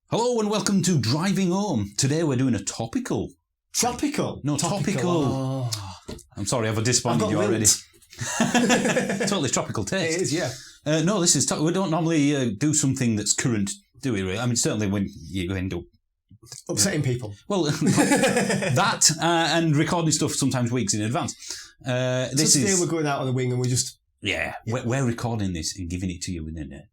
Hello and welcome to Driving Home. Today we're doing a topical. Tropical? No, topical. Oh. I'm sorry, I've disappointed you already. Totally tropical taste. It is, yeah. No, this is... we don't normally do something that's current, do we, really? I mean, certainly when you end up... Upsetting people. Well, that and recording stuff sometimes weeks in advance. Today we're going out on a wing and we're just... Yeah, we're recording this and giving it to you within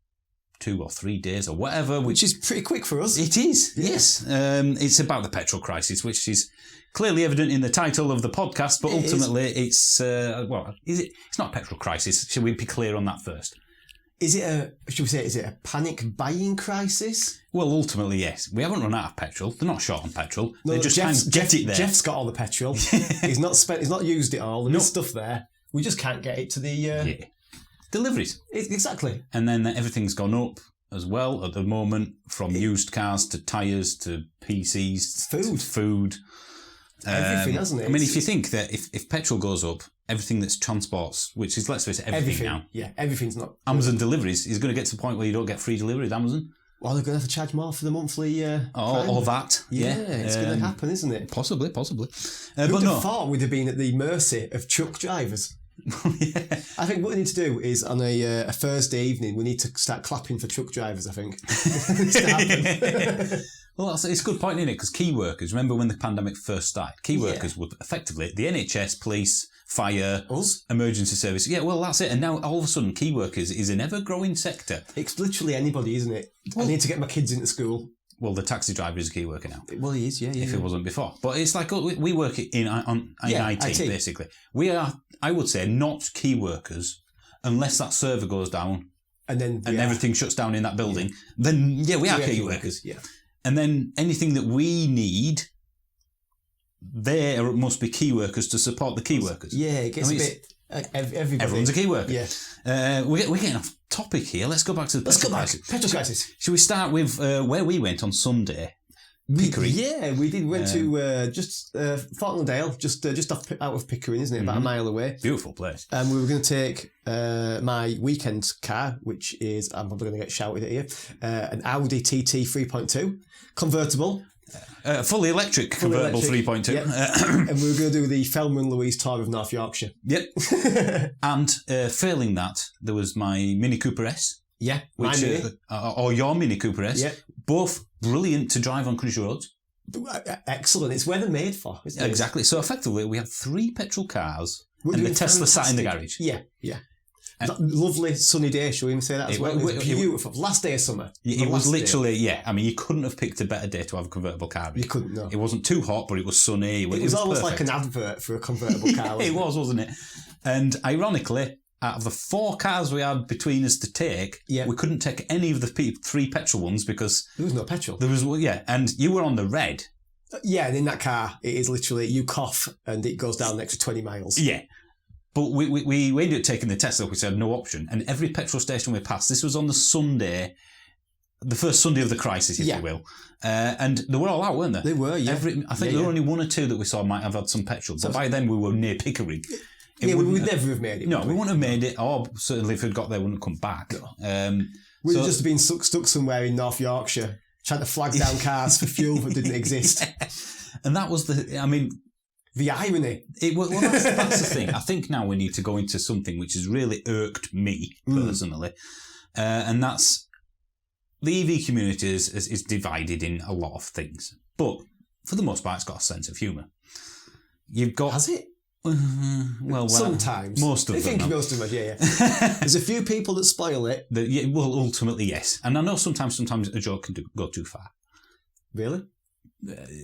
2 or 3 days or whatever. Which is pretty quick for us. It is, yes. It's about the petrol crisis, which is clearly evident in the title of the podcast, but ultimately it's it's not a petrol crisis. Should we be clear on that first? Is it a panic buying crisis? Well, ultimately, yes. We haven't run out of petrol. They're not short on petrol. No, they just can't get it there. Jeff's got all the petrol. He's not used it all. There's stuff there. We just can't get it to the... Deliveries. Exactly. And then everything's gone up as well at the moment, from used cars to tyres to PCs. Food. Everything, hasn't it? I mean, if you think that if petrol goes up, everything that's transports, which is, let's face it, everything now. Yeah, everything's not... Amazon deliveries is going to get to the point where you don't get free delivery with Amazon. Well, they're going to have to charge more for the monthly... or that. Yeah, it's going to happen, isn't it? Possibly. Who'd have thought we'd have been at the mercy of truck drivers? Yeah. I think what we need to do is on a Thursday evening, we need to start clapping for truck drivers, I think. Well, it's a good point, isn't it? Because key workers, remember when the pandemic first started, key workers were effectively the NHS, police, fire, emergency service. Yeah, well, that's it. And now all of a sudden, key workers is an ever-growing sector. It's literally anybody, isn't it? Well, I need to get my kids into school. Well, the taxi driver is a key worker now. Well, he is, yeah. If it wasn't before. But it's like we work in IT, basically. We are, I would say, not key workers unless that server goes down and everything shuts down in that building. Yeah. Then, we are key workers. Yeah. And then anything that we need, there must be key workers to support the key workers. Yeah, it gets a bit... Everybody. Everyone's a key worker. Yeah. We're getting off topic here. Let's go back to the petrol crisis. Petrol crisis. Should we start with where we went on Sunday? Pickering. Yeah, we did. We went to just Falklandale, just out of Pickering, isn't it? About a mile away. Beautiful place. And we were going to take my weekend car, which is, I'm probably going to get shouted at here, an Audi TT 3.2 convertible. Fully electric convertible 3.2. Yep. And we were going to do the Thelma and Louise tour of North Yorkshire. Yep. And failing that, there was my Mini Cooper S. Yeah, which, my Mini. Or your Mini Cooper S. Yep. Both brilliant to drive on country roads. Excellent. It's where they're made for, isn't it? Exactly. So effectively, we had 3 petrol cars and the Tesla sat in the garage. Yeah. Lovely sunny day, shall we even say that as well? It was beautiful. Last day of summer. It was literally, I mean, you couldn't have picked a better day to have a convertible car. You couldn't, no. It wasn't too hot, but it was sunny. It was almost perfect. Like an advert for a convertible car. Wasn't it? And ironically, out of the 4 cars we had between us to take, we couldn't take any of the 3 petrol ones because... There was no petrol. And you were on the red. Yeah, and in that car, it is literally, you cough and it goes down the extra 20 miles. Yeah. But we ended up taking the Tesla, which had no option. And every petrol station we passed, this was on the Sunday, the first Sunday of the crisis, if you will. And they were all out, weren't they? They were, yeah. I think there were only 1 or 2 that we saw might have had some petrol. But by then we were near Pickering. We would never have made it. No, we wouldn't have made it. Or certainly if we'd got there, we wouldn't have come back. No. We'd have just been stuck somewhere in North Yorkshire, trying to flag down cars for fuel that didn't exist. And that was the irony. That's the thing. I think now we need to go into something which has really irked me personally, and that's the EV community is divided in a lot of things, but for the most part, it's got a sense of humour. Has it? Well, sometimes most of them. Most of them, yeah. There's a few people that spoil it. Well, ultimately, yes, and I know sometimes a joke can go too far. Really?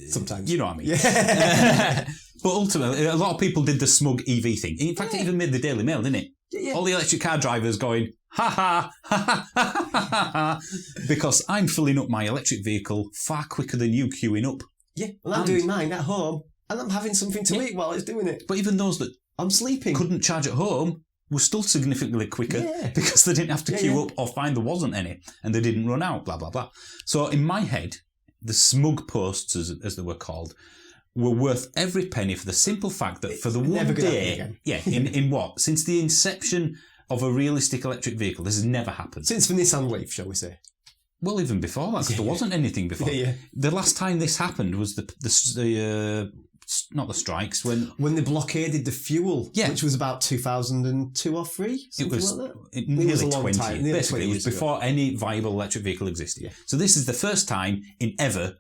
Sometimes. You know what I mean. Yeah. But ultimately, a lot of people did the smug EV thing. In fact, it even made the Daily Mail, didn't it? Yeah. All the electric car drivers going, ha ha, ha ha, ha ha ha, because I'm filling up my electric vehicle far quicker than you queuing up. Yeah, well, I'm doing mine at home, and I'm having something to eat while it's doing it. But even those that I'm sleeping couldn't charge at home were still significantly quicker because they didn't have to queue up or find there wasn't any, and they didn't run out, blah, blah, blah. So in my head, the smug posts, as they were called, were worth every penny for the simple fact that for the one day... in what? Since the inception of a realistic electric vehicle, this has never happened. Since the Nissan Leaf, shall we say? Well, even before that, because there wasn't anything before. The last time this happened was the not the strikes, when they blockaded the fuel, which was about 2002 or 3, something like that. Nearly 20. Basically, it was before any viable electric vehicle existed. Yeah. So this is the first time in ever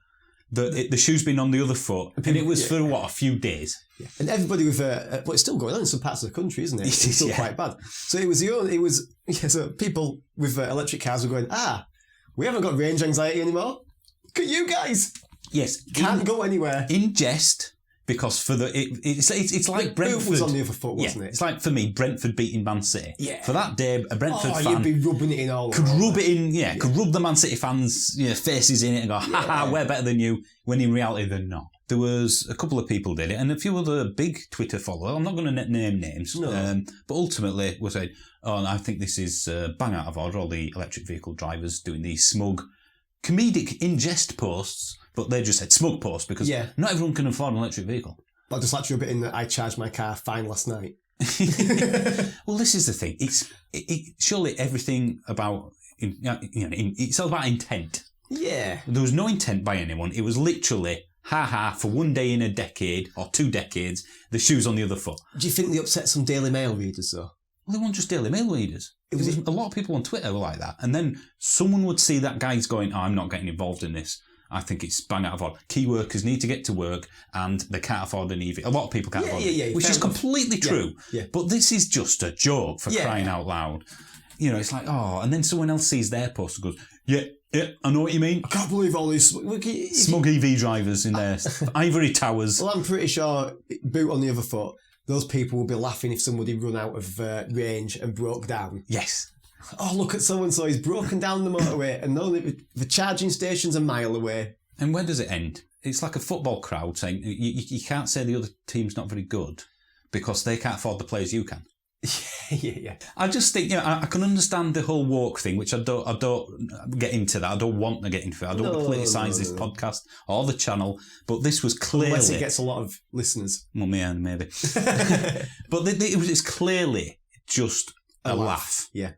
that the shoe's been on the other foot, and it was for, a few days. Yeah. And everybody with, but it's still going on in some parts of the country, isn't it? It's still quite bad. So so people with electric cars were going, we haven't got range anxiety anymore. Look at you guys. Yes. Can't go anywhere. In jest. Because for it's like Brentford was on the other foot, wasn't it? It's like, for me, Brentford beating Man City. Yeah. For that day, a Brentford fan you'd be rubbing it in all could rub it in, could rub the Man City fans' faces in it and go, we're better than you. When in reality, they're not. There was a couple of people did it, and a few other big Twitter followers. I'm not going to name names, but ultimately we said, I think this is bang out of order. All the electric vehicle drivers doing these smug, comedic in jest posts. But they just said smug post because not everyone can afford an electric vehicle. I'll just let you a bit in that I charged my car fine last night. Well, this is the thing. It's surely everything about, it's all about intent. Yeah. There was no intent by anyone. It was literally, for one day in a decade or 2 decades, the shoe's on the other foot. Do you think they upset some Daily Mail readers though? Well, they weren't just Daily Mail readers. A lot of people on Twitter were like that. And then someone would see that guy's going, I'm not getting involved in this. I think it's bang out of order. Key workers need to get to work and they can't afford an EV. A lot of people can't afford it, which is completely true. Yeah. But this is just a joke for crying out loud. It's like, and then someone else sees their post and goes, yeah, I know what you mean. I can't believe all these smug EV drivers in their ivory towers. Well, I'm pretty sure, boot on the other foot, those people will be laughing if somebody run out of range and broke down. Yes. Oh, look at so-and-so, he's broken down the motorway and the charging station's a mile away. And where does it end? It's like a football crowd saying, you can't say the other team's not very good because they can't afford the players you can. Yeah. I just think, I can understand the whole woke thing, which I don't get into that. I don't want to get into it. I don't want to politicise this podcast or the channel, but this was clearly... Unless it gets a lot of listeners. Well, yeah, maybe. But it's clearly just a laugh. Yeah.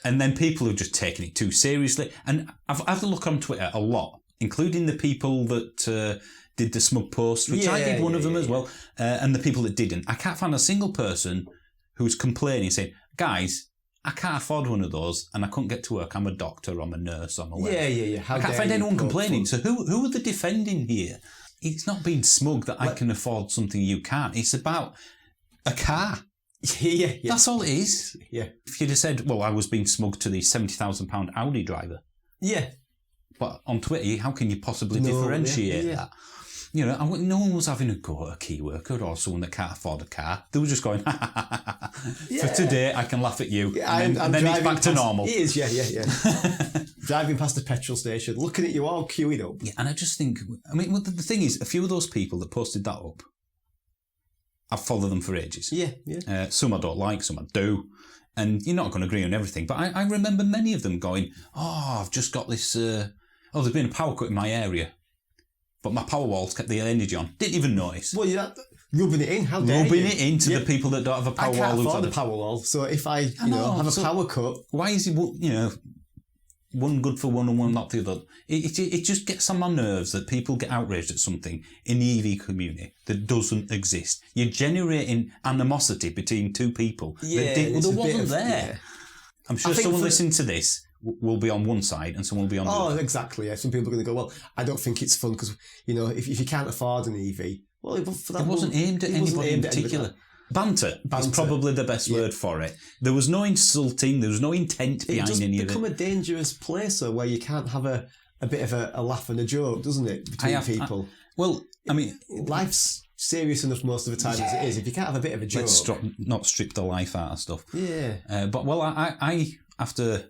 And then people have just taken it too seriously. And I've had a look on Twitter a lot, including the people that did the smug posts, which I did one of them as well, and the people that didn't. I can't find a single person who's complaining, saying, guys, I can't afford one of those and I couldn't get to work. I'm a doctor, I'm a nurse, I'm a whatever. Yeah. I can't find anyone complaining. So who are they defending here? It's not being smug that I can afford something you can't. It's about a car. Yeah. That's all it is. Yeah. If you'd have said, well, I was being smug to the £70,000 Audi driver. Yeah. But on Twitter, how can you possibly differentiate that? No one was having a go at a key worker or someone that can't afford a car. They were just going, for today, I can laugh at you. Yeah, and then it's back to normal. It is, yeah. Driving past the petrol station, looking at you all queuing up. Yeah, and I just think, the thing is, a few of those people that posted that up, I've followed them for ages. Yeah. Some I don't like, some I do. And you're not going to agree on everything. But I remember many of them going, I've just got this... there's been a power cut in my area. But my power walls kept the energy on. Didn't even notice. Well, you're rubbing it in. How dare you? Rubbing it into the people that don't have a power wall. I can't afford a power wall. So if I have a power cut... Why is it, one good for one and one not the other? It just gets on my nerves that people get outraged at something in the EV community that doesn't exist. You're generating animosity between two people that wasn't there. Yeah. I'm sure someone listening to this will be on one side and someone will be on the other. Oh, exactly. Yeah. Some people are going to go, well, I don't think it's fun because, if you can't afford an EV, well, for that it wasn't aimed at anybody in particular. Banter is probably the best word for it. There was no insulting, there was no intent behind any of it. It's become a dangerous place where you can't have a bit of a laugh and a joke, doesn't it, between people? Life's serious enough most of the time as it is. If you can't have a bit of a joke... Let's not strip the life out of stuff. Yeah. I have to...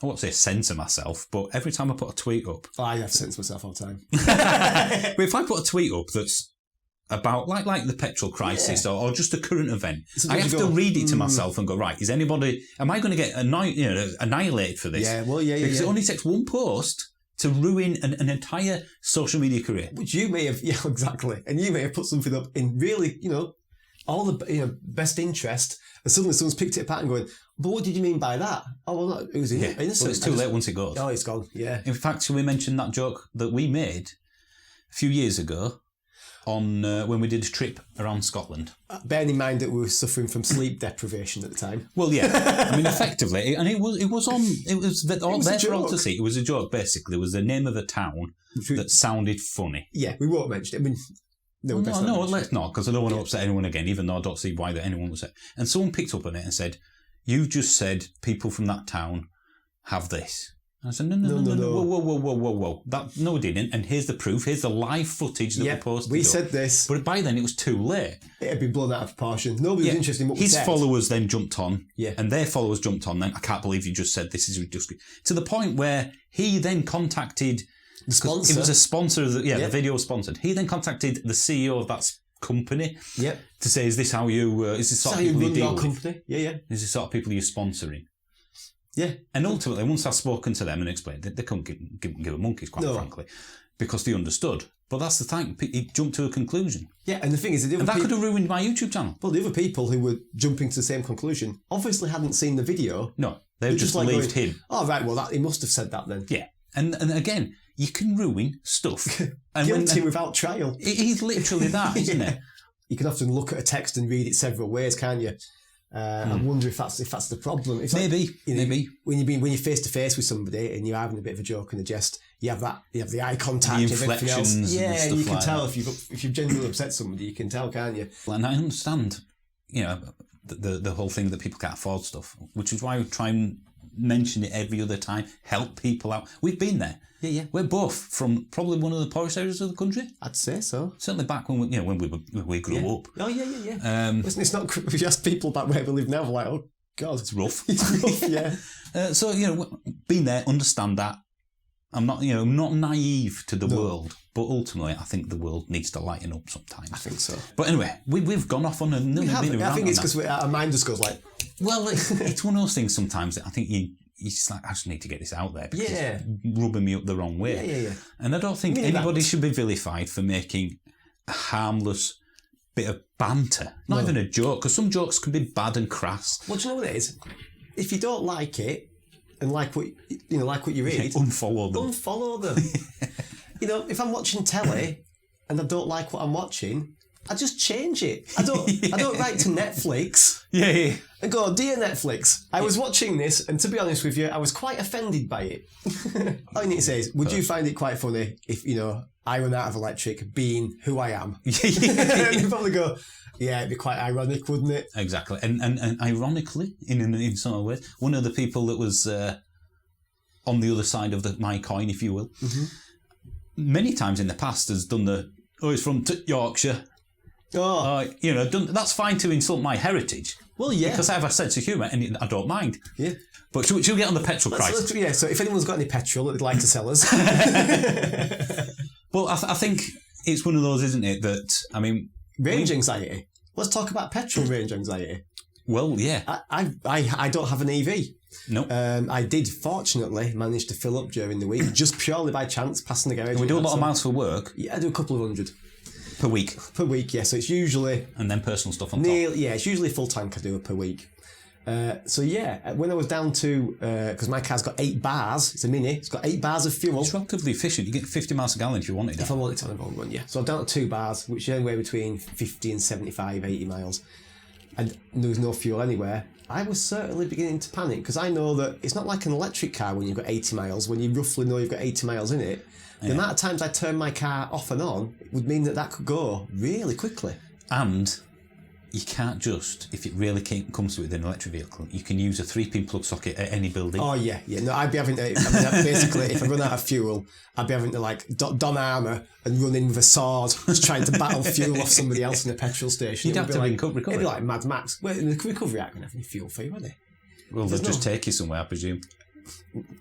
I won't say censor myself, but every time I put a tweet up... I have to censor myself all the time. But if I put a tweet up that's about like the petrol crisis or just a current event, I have to read it to myself and go, right, am I going to get annihilated for this? Yeah, Because it only takes one post to ruin an entire social media career. Which you may have, exactly. And you may have put something up in really, all the best interest, and suddenly someone's picked it apart and going, But what did you mean by that? Oh, well, no, it was innocent. But it's too late once it goes. Oh, it's gone, yeah. In fact, shall we mention that joke that we made a few years ago on when we did a trip around Scotland? Bearing in mind that we were suffering from sleep deprivation at the time. Well, yeah. I mean, effectively, and it was there for all to see. It was a joke, basically. It was the name of a town that sounded funny. Yeah, we won't mention it. I mean, no, let's not, because I don't want to upset anyone again, even though I don't see why that anyone was upset. And someone picked up on it and said, "You've just said people from that town have this." And I said, no, whoa. No, we didn't. And here's the proof. Here's the live footage that we posted. We said this. But by then it was too late. It had been blown out of proportion. Nobody was interested in what we said. His followers then jumped on. Yeah. And their followers jumped on. Then I can't believe you just said this is ridiculous. To the point where he then contacted the sponsor. It was a sponsor of the video was sponsored. He then contacted the CEO of that company. Yep. To say, is this how you? Is this sort of people you deal with? Company? Yeah. Is this sort of people you're sponsoring? Yeah. And ultimately, once I've spoken to them and explained, they couldn't give a monkey's, quite frankly, because they understood. But that's the thing. He jumped to a conclusion. Yeah, and the thing is, that could have ruined my YouTube channel. Well, the other people who were jumping to the same conclusion obviously hadn't seen the video. No, they just believed him. Oh, right, well, he must have said that then. Yeah. And again, you can ruin stuff. Guilty without trial. He's literally that, isn't it? You can often look at a text and read it several ways, can't you? I wonder if that's the problem. It's maybe. When you're face to face with somebody and you're having a bit of a joke and a jest, you have the eye contact, the inflections, and everything else. and you can like tell that. if you've genuinely upset somebody, you can tell, can't you? And I understand, the whole thing that people can't afford stuff, which is why we try and mention it every other time. Help people out. We've been there. Yeah. We're both from probably one of the poorest areas of the country. I'd say so. Certainly back when we grew up. Oh yeah. Listen, it's not. If you ask people back where we live now, we're like, oh God, it's rough. It's rough, yeah. So been there, understand that. I'm not, not naive to the world, but ultimately, I think the world needs to lighten up sometimes. I think so. But anyway, we've gone off on a. I think it's because our mind just goes like. Well, it's one of those things sometimes that I think you just like, I just need to get this out there because it's rubbing me up the wrong way. Yeah. And I don't think anybody should be vilified for making a harmless bit of banter, not even a joke, because some jokes can be bad and crass. Well, do you know what it is? If you don't like it and like what you read, unfollow them. If I'm watching telly and I don't like what I'm watching, I just change it. I don't write to Netflix. Yeah. And go, dear Netflix, I was watching this, and to be honest with you, I was quite offended by it. All you need to say is, would you find it quite funny if, I run out of electric being who I am? And you probably go, yeah, it'd be quite ironic, wouldn't it? Exactly. And ironically, in some ways, one of the people that was on the other side of my coin, if you will, many times in the past has done he's from Yorkshire. That's fine to insult my heritage. Well, yeah. Because I have a sense of humour and I don't mind. Yeah. But should we get on the petrol crisis? Yeah, so if anyone's got any petrol that they'd like to sell us. Well, I think it's one of those, isn't it, that, range anxiety. Let's talk about petrol range anxiety. Well, yeah. I don't have an EV. No. I did, fortunately, manage to fill up during the week, just purely by chance, passing the garage. And we do a lot of miles for work. Yeah, I do a couple of hundred. Per week? Per week, yeah. So it's usually... And then personal stuff on top? Yeah, it's usually full tank I do per week. When I was down to... Because my car's got 8 bars. It's a Mini. It's got 8 bars of fuel. It's relatively efficient. You get 50 miles a gallon if you want it. If I want it on a long run, yeah. So I'm down to 2 bars, which is anywhere between 50 and 75, 80 miles. And there was no fuel anywhere. I was certainly beginning to panic because I know that it's not like an electric car when you've got 80 miles, when you roughly know you've got 80 miles in it. The amount of times I turn my car off and on would mean that could go really quickly. And you can't just, if it really comes to it with an electric vehicle, you can use a 3-pin plug socket at any building. Oh, yeah. No, I'd be having to, basically, if I run out of fuel, I'd be having to, like, don armour and run in with a sword, just trying to battle fuel off somebody else in a petrol station. You'd have to recover. It'd be like Mad Max. Well, the recovery aren't going to have any fuel for you, are they? Well, they'll just take you somewhere, I presume.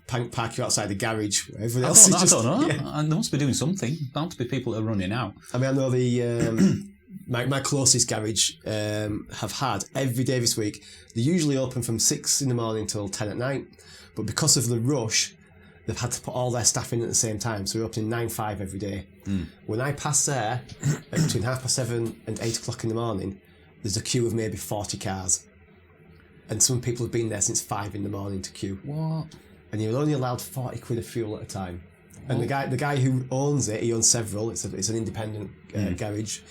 Park you outside the garage. Everyone I else don't know. Yeah. They must be doing something. Bound to be people that are running out. I know the my closest garage have had every day this week. They're usually open from 6 in the morning till 10 at night, but because of the rush, they've had to put all their staff in at the same time. So we're opening 9-5 every day. When I pass there between 7:30 and 8 o'clock in the morning, there's a queue of maybe 40 cars. and some people have been there since 5 a.m. to queue. What? And you're only allowed 40 quid of fuel at a time. And the guy who owns it, he owns several. It's an independent garage.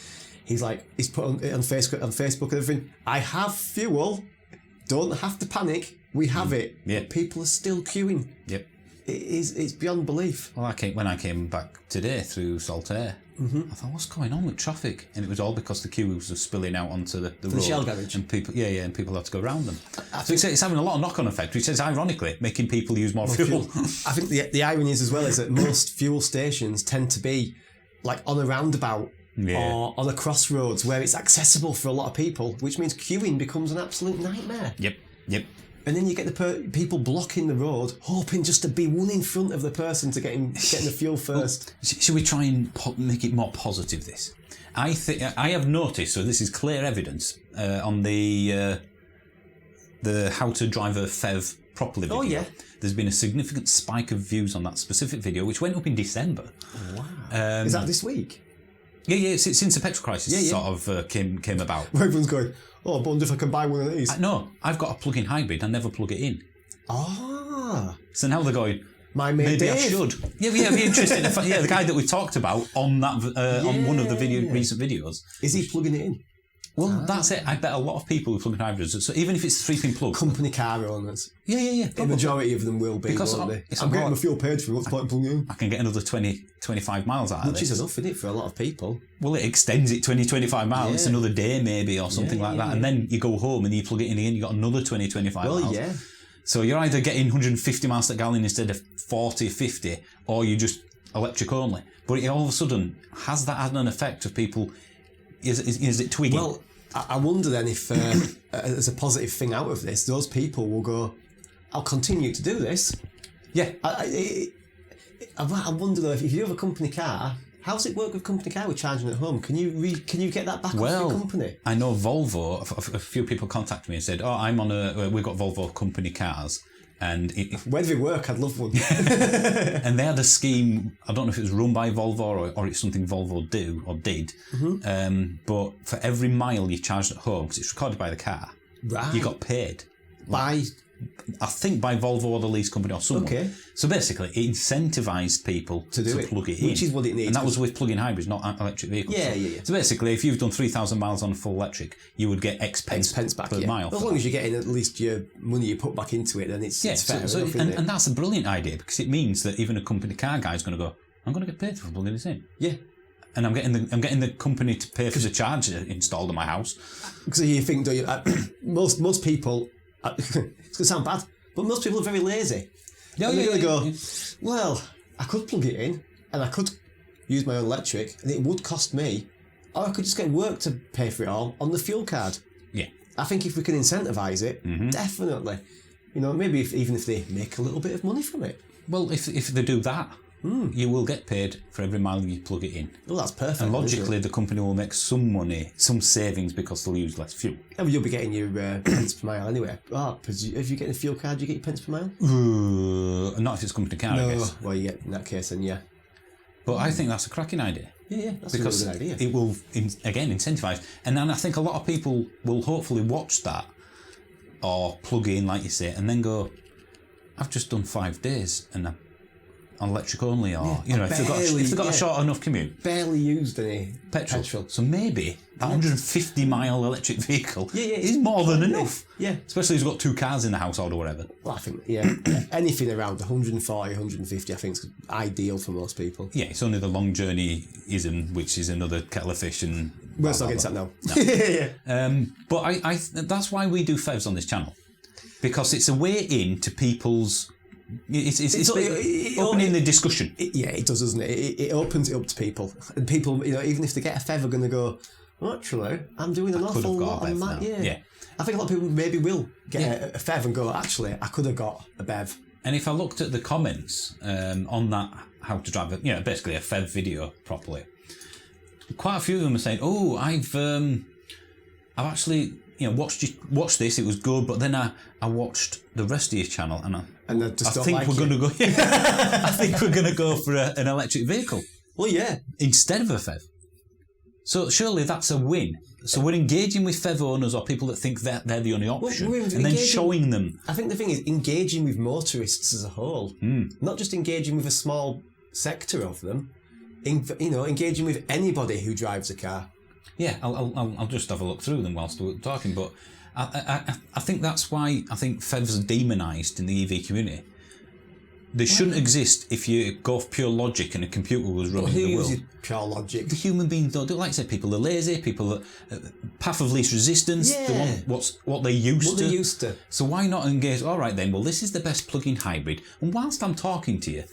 He's put on Facebook and everything. I have fuel. Don't have to panic. We have it. Yeah. But people are still queuing. Yep. It's beyond belief. Well, when I came back today through Saltaire, I thought, what's going on with traffic? And it was all because the queues were spilling out onto the road. The Shell garage. And people, and people had to go around them. So it's having a lot of knock-on effect, which is ironically making people use more fuel. I think the irony is as well is that most fuel stations tend to be like on a roundabout or on a crossroads where it's accessible for a lot of people, which means queuing becomes an absolute nightmare. Yep. And then you get the people blocking the road, hoping just to be one in front of the person to getting the fuel first. Well, should we try and make it more positive, this? I have noticed, so this is clear evidence, on the How to Drive a FEV Properly video. Oh, yeah. There's been a significant spike of views on that specific video, which went up in December. Wow. Is that this week? Yeah, since the petrol crisis sort of came about. Where everyone's going, I wonder if I can buy one of these. No, I've got a plug-in hybrid. I never plug it in. So now they're going, my mate maybe Dave. I should. Yeah, it'd be interesting. The guy that we talked about on that on one of the recent videos. Is he plugging it in? Well, that's it. I bet a lot of people with plug-in hybrids, so even if it's 3-pin plug. Company car owners. Yeah. The majority of them will be, won't they? I'm getting my fuel paid for, what's the point of plugging in? I can get another 20, 25 miles out of Which this. is enough, isn't it, for a lot of people? Well, it extends it 20, 25 miles. It's another day maybe or something like that. And then you go home and you plug it in again, you got another 20, 25 miles. Well, yeah. So you're either getting 150 miles per gallon instead of 40, 50, or you just electric only. But it all of a sudden, has that had an effect of people, is it twigging? Well, I wonder then if, as a positive thing out of this, those people will go, I'll continue to do this. Yeah. I wonder though, if you have a company car, how does it work with company car with charging at home? Can you get that back off your company? I know Volvo, a few people contacted me and said, I'm on we've got Volvo company cars. And where do they work? I'd love one. And they had a scheme, I don't know if it was run by Volvo or it's something Volvo did. But for every mile you charged at home, because it's recorded by the car, you got paid. I think by Volvo or the lease company or someone. Okay. So basically, it incentivised people to plug it in. Which is what it needs. And that was with plug-in hybrids, not electric vehicles. Yeah. So basically, if you've done 3,000 miles on a full electric, you would get X pence back per mile. As long as you're getting at least your money you put back into it, then it's fair enough, and that's a brilliant idea, because it means that even a company car guy is going to go, I'm going to get paid for plugging this in. Yeah. And I'm getting the company to pay for the charger installed in my house. Because you think, most people, it's going to sound bad, but most people are very lazy. They're going to go, well, I could plug it in and I could use my own electric and it would cost me, or I could just get work to pay for it all on the fuel card. Yeah. I think if we can incentivise it, definitely. Maybe even if they make a little bit of money from it. Well, if they do that, you will get paid for every mile you plug it in. Well, that's perfect. And logically, the company will make some money, some savings, because they'll use less fuel. Yeah, well, you'll be getting your pence per mile anyway. If you get a fuel card, you get your pence per mile? Not if it's company car, I guess. Well, you get, in that case, then yeah. But I think that's a cracking idea. Yeah, that's because a really good idea. It will, again, incentivise. And then I think a lot of people will hopefully watch that or plug in, like you say, and then go, I've just done 5 days and I'm on electric only, or if they've got a short enough commute, barely used any petrol. So maybe that 150 mile electric vehicle is is more than enough. Yeah, especially if you've got 2 cars in the household or whatever. Well, I think anything around 140, 150, I think is ideal for most people. Yeah, it's only the long journey-ism, which is another kettle of fish, and we're not getting that now. No. But I that's why we do FEVs on this channel, because it's a way into people's. It's opening the discussion. It does, doesn't it? It opens it up to people, and people, even if they get a FEV, are going to go, actually, I'm doing an awful lot on that. Yeah. I think a lot of people maybe will get a FEV and go, actually, I could have got a BEV. And if I looked at the comments on that how to drive basically a FEV video properly, quite a few of them are saying, I've actually watched this, it was good, but then I watched the rest of your channel and I think we're going to go. I think we're going to go for an electric vehicle. Well, yeah, instead of a FEV. So surely that's a win. So we're engaging with FEV owners or people that think that they're the only option, and then showing them. I think the thing is engaging with motorists as a whole, not just engaging with a small sector of them. Engaging with anybody who drives a car. Yeah, I'll just have a look through them whilst we're talking, but I think that's why I think FEVs are demonised in the EV community. They shouldn't exist if you go off pure logic and a computer was running the world. Who uses pure logic? The human beings don't do it. Like I said, people are lazy, people are path of least resistance, they want what they're used to. So why not engage, all right then, well this is the best plug-in hybrid, and whilst I'm talking to you,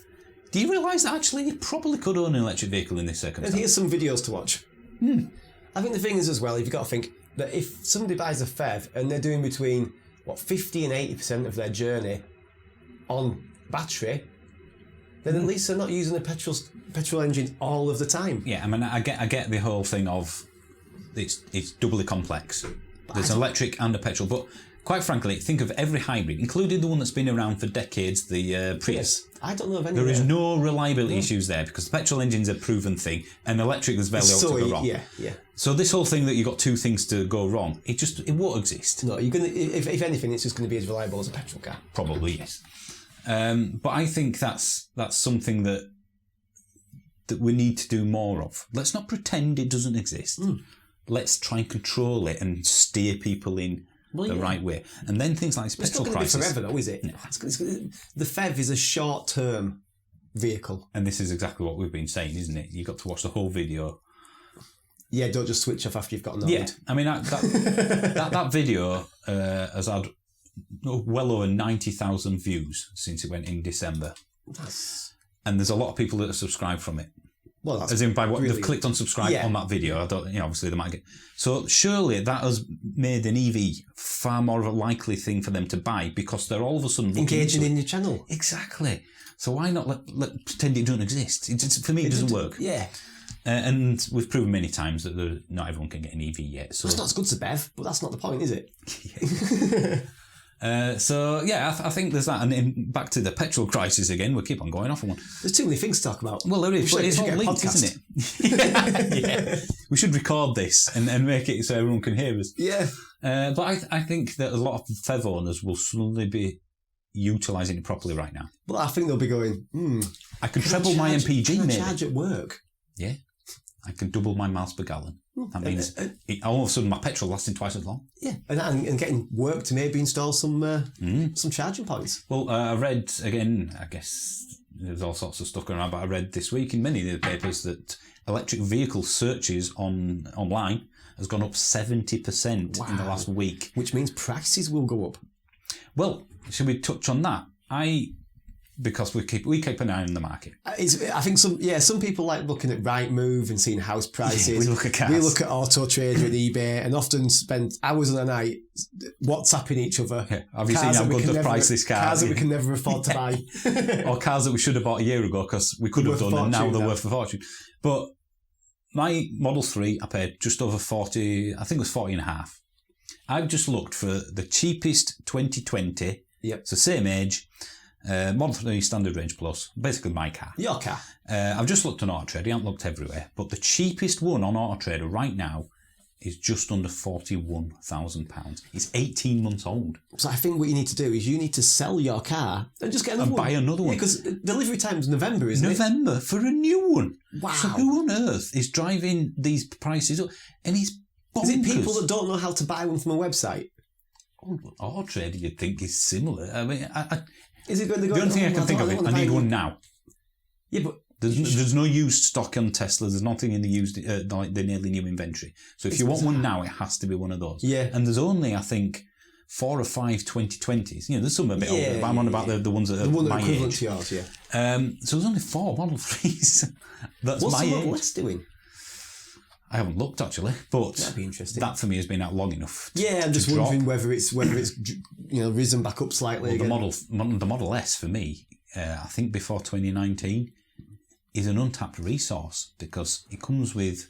do you realise that actually you probably could own an electric vehicle in this circumstance? And here's some videos to watch. I think the thing is as well, you've got to think that if somebody buys a FEV and they're doing between 50 and 80% of their journey on battery, then at least they're not using a petrol engine all of the time. Yeah, I mean, I get the whole thing of it's doubly complex. There's an electric and a petrol, but quite frankly, think of every hybrid, including the one that's been around for decades, the Prius. I don't know of any. There is no reliability issues there because the petrol engine's a proven thing, and electric is very to go wrong. Yeah. So this whole thing that you got two things to go wrong, it won't exist. No, you're gonna. If anything, it's just going to be as reliable as a petrol car. Probably yes. But I think that's something that we need to do more of. Let's not pretend it doesn't exist. Let's try and control it and steer people in the right way. And then things like this petrol crisis. It's not going to be forever though, is it? No. The FEV is a short-term vehicle. And this is exactly what we've been saying, isn't it? You've got to watch the whole video. Yeah, don't just switch off after you've got annoyed. Yeah, I mean, that video has had well over 90,000 views since it went in December. And there's a lot of people that are subscribed from it. Well, that's as in by what really, they've clicked on subscribe on that video. I don't, obviously they might get. So surely that has made an EV far more of a likely thing for them to buy because they're all of a sudden engaging in your channel. Exactly. So why not let pretend it doesn't exist? For me, it doesn't work. Yeah. And we've proven many times that not everyone can get an EV yet. So it's not as good as a BEV, but that's not the point, is it? I think there's that. And back to the petrol crisis again, we keep on going off on one. There's too many things to talk about. Well, there is. It's all linked, isn't it? Yeah. We should record this and make it so everyone can hear us. Yeah. But I think that a lot of FEV owners will suddenly be utilising it properly right now. Well, I think they'll be going, I can treble my MPG, maybe. Charge at work. Yeah. I can double my miles per gallon. That means all of a sudden my petrol lasting twice as long. Yeah, and getting work to maybe install some charging points. Well, I read, again, I guess there's all sorts of stuff going around, but I read this week in many of the papers that electric vehicle searches online has gone up 70% in the last week. Which means prices will go up. Well, should we touch on that? Because we keep an eye on the market. I think some people like looking at Rightmove and seeing house prices. Yeah, we look at cars. We look at Auto Trader and eBay and often spend hours on a night WhatsApping each other. Yeah. Have you seen how good they've priced this car? Cars that we can never afford to buy. Or cars that we should have bought a year ago because we could have done and now they're worth a fortune. But my Model 3, I paid just over 40, I think it was 40 and a half. I've just looked for the cheapest 2020. Yep. So same age. Model 3 Standard Range Plus, basically my car. Your car. I've just looked on Auto Trader, I haven't looked everywhere, but the cheapest one on Auto Trader right now is just under £41,000. It's 18 months old. So I think what you need to do is you need to sell your car and just get another one. Buy another one. Because delivery time's November, isn't it? November for a new one. Wow. So who on earth is driving these prices up? And it's bonkers. Is it people that don't know how to buy one from a website? Auto Trader you'd think is similar. I mean, is it going to go? The only thing I can think of is I need one now. Yeah, but there's no used stock on Tesla. There's nothing in the used, like the nearly new inventory. So if you want one now, it has to be one of those. Yeah. And there's only, I think, 4 or 5 2020s. There's some a bit older, but I'm on about the ones that are my equivalent age. to yours, yeah. So there's only 4 Model 3s. That's What's my age. What's the Model S doing? I haven't looked actually, but that'd be interesting. That for me has been out long enough. I'm just wondering whether it's risen back up slightly. Well, the Model S for me, I think before 2019, is an untapped resource because it comes with,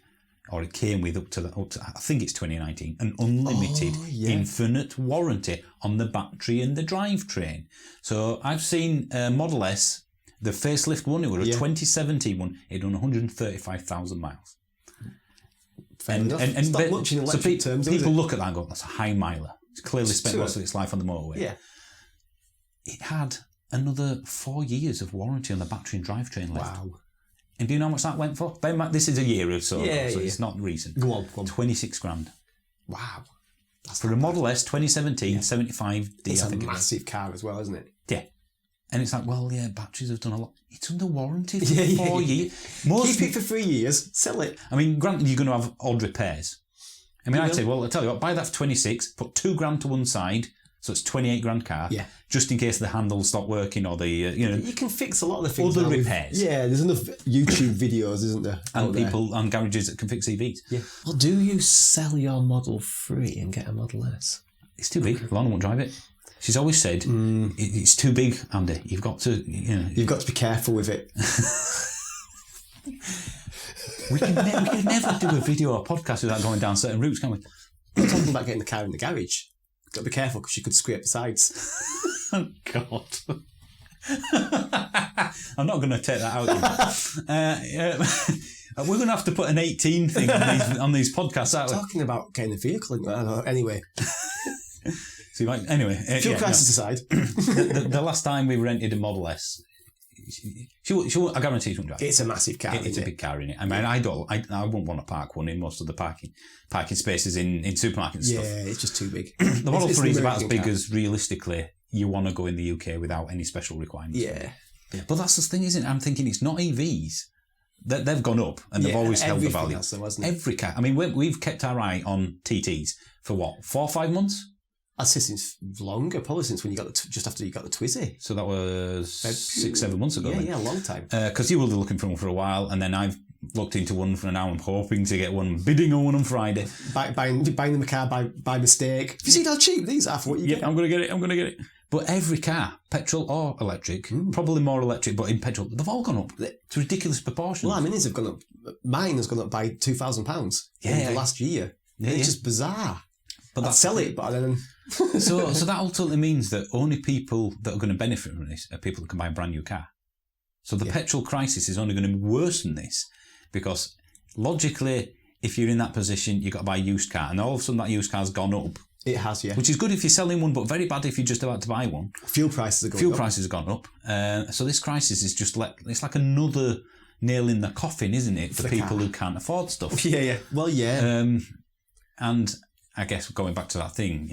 or it came with up to I think it's 2019, an unlimited, infinite warranty on the battery and the drivetrain. So I've seen Model S, the facelift one, it was a 2017 one, it done 135,000 miles. Fair enough. It's not much in electric terms, people look at that and go, that's a high miler. It's clearly spent most of its life on the motorway. Yeah. It had another 4 years of warranty on the battery and drivetrain left. Wow. And do you know how much that went for? This is a year or so ago, so it's not recent. Go on. 26 grand. Wow. That's for a Model S 2017, 75D. It's a massive car as well, isn't it? Yeah. And it's like, well, yeah, batteries have done a lot. It's under warranty for 4 years. Keep it for 3 years, sell it. I mean, granted, you're going to have odd repairs. I mean, I'd say, well, I'll tell you what, buy that for 26, put 2 grand to one side, so it's 28 grand car, just in case the handles stop working or the, You can fix a lot of the things. Other repairs. There's enough YouTube videos, isn't there? And people and garages that can fix EVs. Yeah. Well, do you sell your Model 3 and get a Model S? It's too big. Lana won't drive it. She's always said, it's too big, Andy. You've got to, You've got to be careful with it. We can never do a video or podcast without going down certain routes, can we? I'm talking about getting the car in the garage. Got to be careful because you could scrape the sides. Oh, God. I'm not going to take that out. We're going to have to put an 18 thing on these podcasts, aren't we? Talking about getting a vehicle in anyway. So anyway. Fuel prices aside. The last time we rented a Model S, I guarantee she won't drive. It's a massive car. It's a big car, innit? I mean, I wouldn't want to park one in most of the parking spaces in supermarkets and stuff. Yeah, it's just too big. The Model 3 is about as big as realistically you want to go in the UK without any special requirements. Yeah. But that's the thing, isn't it? I'm thinking it's not EVs. They've gone up and they've always held the value. Every car. I mean, we've kept our eye on TTs for what, 4 or 5 months? I'd say since longer, probably since when you got just after you got the Twizy. So that was 6-7 months ago. Yeah, a long time. Because you were looking for one for a while, and then I've looked into one for now. I'm hoping to get one, bidding on one on Friday. Buying them a car by mistake. Have you seen how cheap these are for what you get? Yeah, I'm going to get it. But every car, petrol or electric, probably more electric, but in petrol, they've all gone up. It's ridiculous proportions. Well, I mean, have gone up. Mine has gone up by £2,000 in the last year. It's just bizarre. But I'd sell it, but then... so that ultimately means that only people that are going to benefit from this are people that can buy a brand new car. So the petrol crisis is only going to worsen this because logically, if you're in that position, you've got to buy a used car, and all of a sudden that used car's gone up. It has, yeah. Which is good if you're selling one, but very bad if you're just about to buy one. Fuel prices are going up. Fuel prices have gone up. So this crisis is just it's like another nail in the coffin, isn't it, for people who can't afford stuff? Yeah. Well, yeah. And I guess going back to that thing,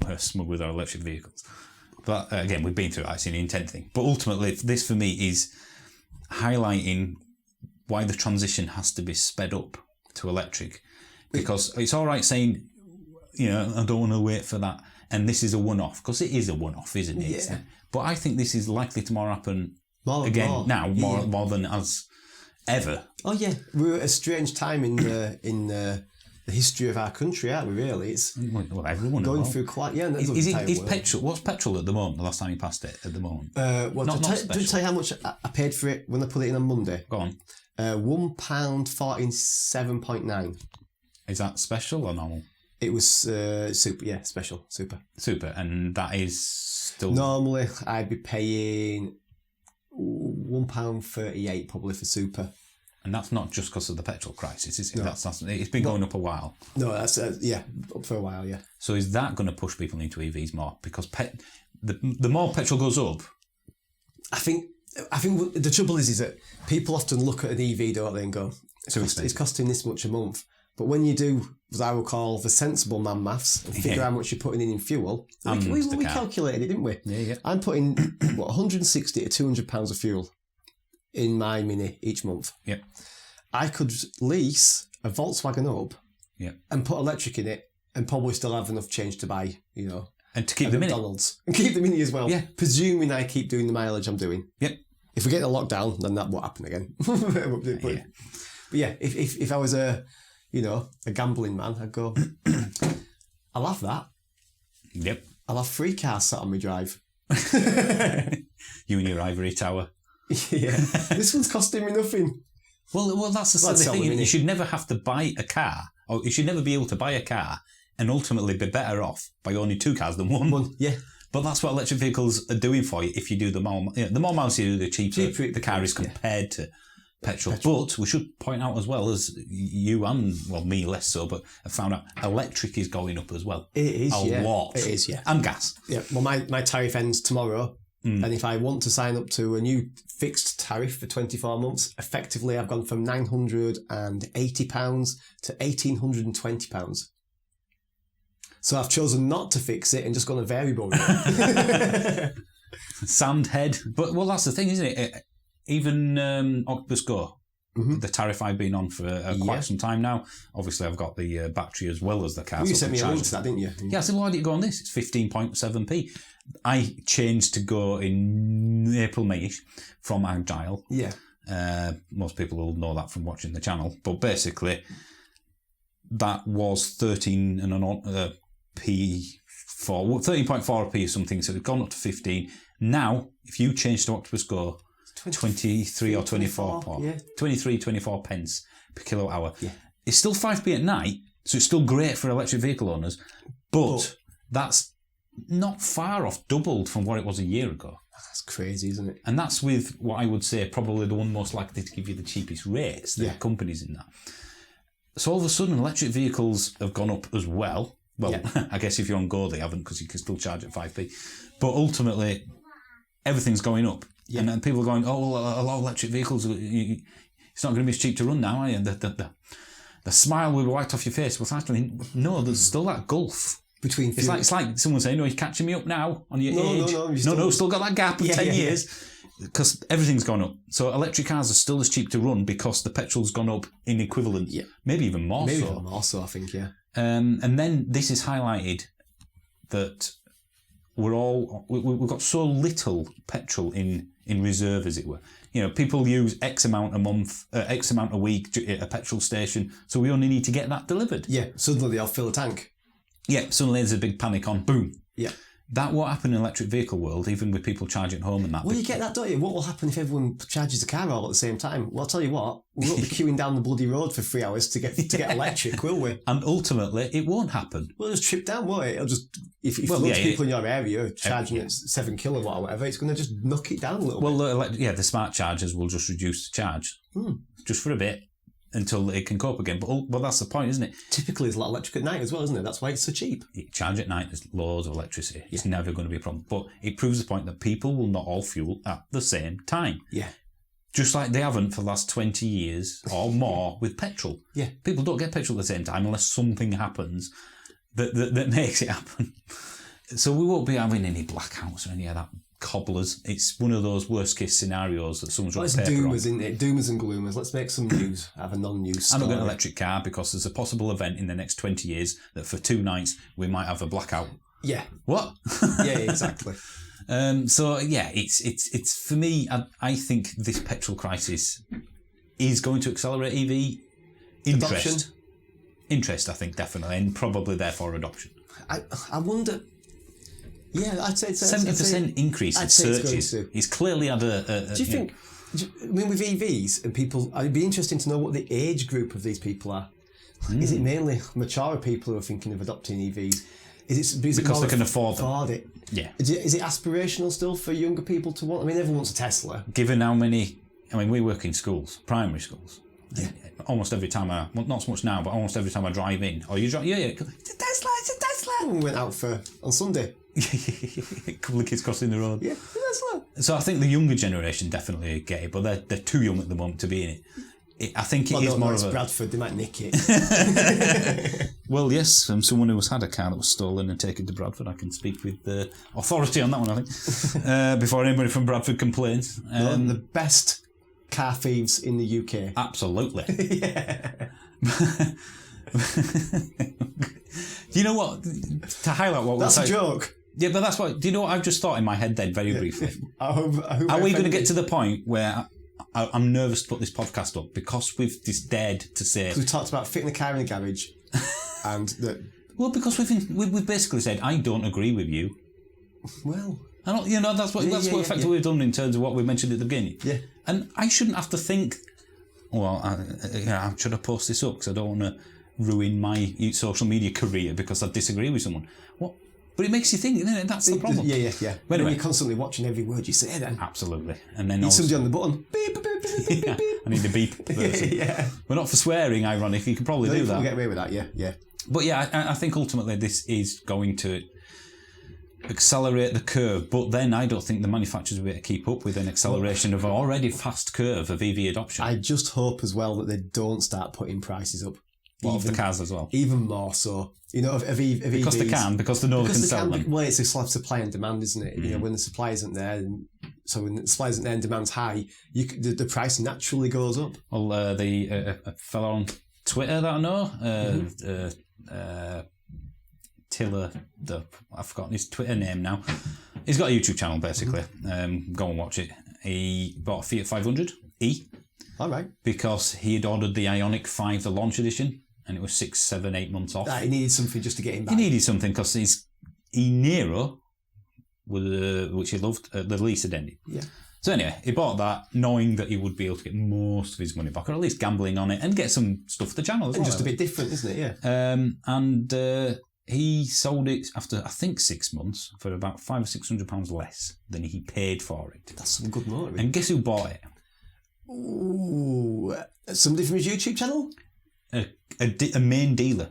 we're smug with our electric vehicles. But again, we've been through it. It's an intent thing. But ultimately, this for me is highlighting why the transition has to be sped up to electric. Because it's all right saying, I don't want to wait for that. And this is a one-off. Because it is a one-off, isn't it? Yeah. But I think this is likely to more happen more than as ever. Oh, yeah. We're at a strange time in the history of our country, aren't we, really? It's everyone going through quite... Yeah, is petrol... What's petrol at the moment, the last time you passed it at the moment? Did I tell you how much I paid for it when I put it in on Monday? Go on. £1.47.9. Is that special or normal? It was super, yeah, special, super. Super, and that is still... Normally, I'd be paying £1.38 probably for super. And that's not just because of the petrol crisis, is it? No. It's been going up a while. No, that's up for a while, yeah. So is that going to push people into EVs more? Because the more petrol goes up... I think the trouble is that people often look at an EV, don't they, and go, it's costing this much a month. But when you do what I would call the sensible man maths and figure how much you're putting in fuel, we calculated it, didn't we? Yeah. I'm putting 160 to £200 of fuel in my Mini each month. Yep. I could lease a Volkswagen up and put electric in it and probably still have enough change to buy, and to keep the Mini. McDonald's. And keep the Mini as well. Yeah. Presuming I keep doing the mileage I'm doing. Yep. If we get a lockdown, then that won't happen again. But yeah, if I was a gambling man, I'd go, I'll have that. Yep. I'll have 3 cars sat on my drive. You and your ivory tower. Yeah. This one's costing me nothing. Well, that's the thing. You should never have to buy a car, or you should never be able to buy a car and ultimately be better off by owning 2 cars than one. Yeah. But that's what electric vehicles are doing for you if you do the more miles you do, the cheaper the car is compared to petrol. But we should point out as well, as you and, well, me less so, but I found out electric is going up as well. It is, a lot. It is, yeah. And gas. Yeah, well, my tariff ends tomorrow, and if I want to sign up to a new fixed tariff for 24 months, effectively I've gone from £980 to £1,820. So I've chosen not to fix it and just gone a variable rate. Sandhead. But, well, that's the thing, isn't it? Even Octopus Go, the tariff I've been on for quite some time now. Obviously, I've got the battery as well as the car. Well, you sent me a link to that, didn't you? Yeah, I said, well, why did you go on this? It's 15.7p. I changed to Go in April, May-ish from Agile. Yeah. Most people will know that from watching the channel. But basically, that was 13.4p or something. So it's gone up to 15. Now, if you change to Octopus Go, 23 or 24 23, 24 pence per kilowatt hour. Yeah. It's still 5p at night, so it's still great for electric vehicle owners, but that's not far off doubled from what it was a year ago. That's crazy, isn't it? And that's with what I would say probably the one most likely to give you the cheapest rates, the companies in that. So all of a sudden electric vehicles have gone up as well. Well, I guess if you're on Go they haven't, because you can still charge at 5p. But ultimately, everything's going up. Yeah. And then people are going, oh, well, a lot of electric vehicles, it's not going to be as cheap to run now, are you? The smile will be wiped off your face. Well, actually, no, there's still that gulf. Between it's like someone saying, no, you're catching me up now on your age. No, still got that gap of 10 years. Because everything's gone up. So electric cars are still as cheap to run because the petrol's gone up in equivalent. Yeah. Maybe even more so. Maybe even more so, I think, yeah. And then this is highlighted that we've got so little petrol in reserve, as it were. You know, people use X amount a month, X amount a week at a petrol station, so we only need to get that delivered. Yeah, suddenly they'll fill a tank. Yeah, suddenly there's a big panic on, boom. Yeah. That won't happen in the electric vehicle world, even with people charging at home and that. Well, you get that, don't you? What will happen if everyone charges the car all at the same time? Well, I'll tell you what, we won't be queuing down the bloody road for 3 hours to get electric, will we? And ultimately, it won't happen. Well, it'll just trip down, won't it? It'll just, if loads of people in your area are charging at 7 kilowatt or whatever, it's going to just knock it down a little bit. Well, the smart chargers will just reduce the charge, just for a bit, until it can cope again. But that's the point, isn't it? Typically, there's a lot of electric at night as well, isn't it? That's why it's so cheap. You charge at night, there's loads of electricity. It's never going to be a problem. But it proves the point that people will not all fuel at the same time. Yeah. Just like they haven't for the last 20 years or more with petrol. Yeah. People don't get petrol at the same time unless something happens that makes it happen. So we won't be having any blackouts or any of that cobblers. It's one of those worst case scenarios that someone's wrote paper doomers, isn't it? Doomers and gloomers. Let's make some news. Have a non-news story. I'm not getting an electric car because there's a possible event in the next 20 years that for 2 nights we might have a blackout. Yeah. What? Yeah, exactly. So yeah, it's for me. I think this petrol crisis is going to accelerate EV interest. Adoption. Interest, I think, definitely, and probably therefore adoption. I wonder. Yeah, I'd say it's 70% increase in searches. It's clearly had a do you think? I mean, with EVs and people, it'd be interesting to know what the age group of these people are. Is it mainly mature people who are thinking of adopting EVs? Is it because they can afford it? Yeah. Is it aspirational still for younger people to want? I mean, everyone wants a Tesla. Given how many, we work in schools, primary schools. Yeah. Almost every time not so much now, but almost every time I drive in, or you drive, it's a Tesla. We went out on Sunday. A couple of kids crossing the road. Yeah, Tesla. So I think the younger generation definitely get it, but they're too young at the moment to be in it. I think it is more of a Bradford. They might nick it. Well, yes, from someone who has had a car that was stolen and taken to Bradford, I can speak with authority on that one. I think before anybody from Bradford complains. The best car thieves in the UK. Absolutely. Yeah. Do you know what? To highlight what that's a joke. Yeah, but that's what. Do you know what I've just thought in my head then, very briefly? Are we going to get to the point where I'm nervous to put this podcast up because we've just dared to say? Because we talked about fitting the car in the garage, and that. Well, because we've basically said I don't agree with you. Well, I don't. That's what effectively we've done in terms of what we mentioned at the beginning. Yeah. And I shouldn't have to think. Well, should I post this up because I don't want to ruin my social media career because I disagree with someone. What? But it makes you think, isn't it? That's the problem. Yeah. Anyway, you're constantly watching every word you say then. Absolutely. And then somebody on the button. Beep, beep, beep, Yeah, I need a beep version. Yeah. But not for swearing, ironically. You can probably do that. You get away with that, yeah. But yeah, I think ultimately this is going to accelerate the curve, but then I don't think the manufacturers will be able to keep up with an acceleration of an already fast curve of EV adoption. I just hope as well that they don't start putting prices up. Of the cars as well. Even more so. You know, of EVs. Because they can, because they know they can sell them. Well, it's a supply and demand, isn't it? You know, when the supply isn't there, so when the supply isn't there and demand's high, the price naturally goes up. Well, a fellow on Twitter that I know, Tiller, I've forgotten his Twitter name now. He's got a YouTube channel, basically. Go and watch it. He bought a Fiat 500e. All right. Because he had ordered the Ioniq 5, the launch edition, and it was 6, 7, 8 months off. He needed something just to get him back. He needed something because his Nero, which he loved, the lease had ended. Yeah. So anyway, he bought that knowing that he would be able to get most of his money back, or at least gambling on it, and get some stuff for the channel as well. Just a bit different, isn't it? Yeah. And he sold it after, I think, 6 months for about £500 or £600 less than he paid for it. That's some good motor. And guess who bought it? Ooh, somebody from his YouTube channel? A main dealer.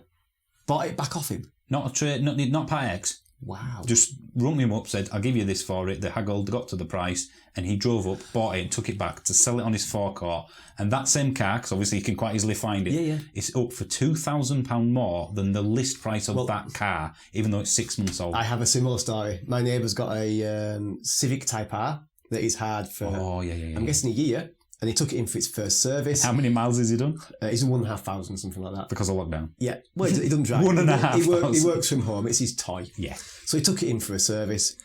Bought it back off him? Not a trade, not Pi X. Wow. Just rung him up, said, I'll give you this for it. They haggled, got to the price, and he drove up, bought it, and took it back to sell it on his forecourt. And that same car, because obviously you can quite easily find it, it's up for £2,000 more than the list price of that car, even though it's 6 months old. I have a similar story. My neighbour's got a Civic Type R that he's had for, I'm guessing a year. And he took it in for its first service. How many miles has he done? He's done 1,500, something like that. Because of lockdown? Yeah. Well, he doesn't drive. 1,500. He works from home. It's his toy. Yeah. So he took it in for a service.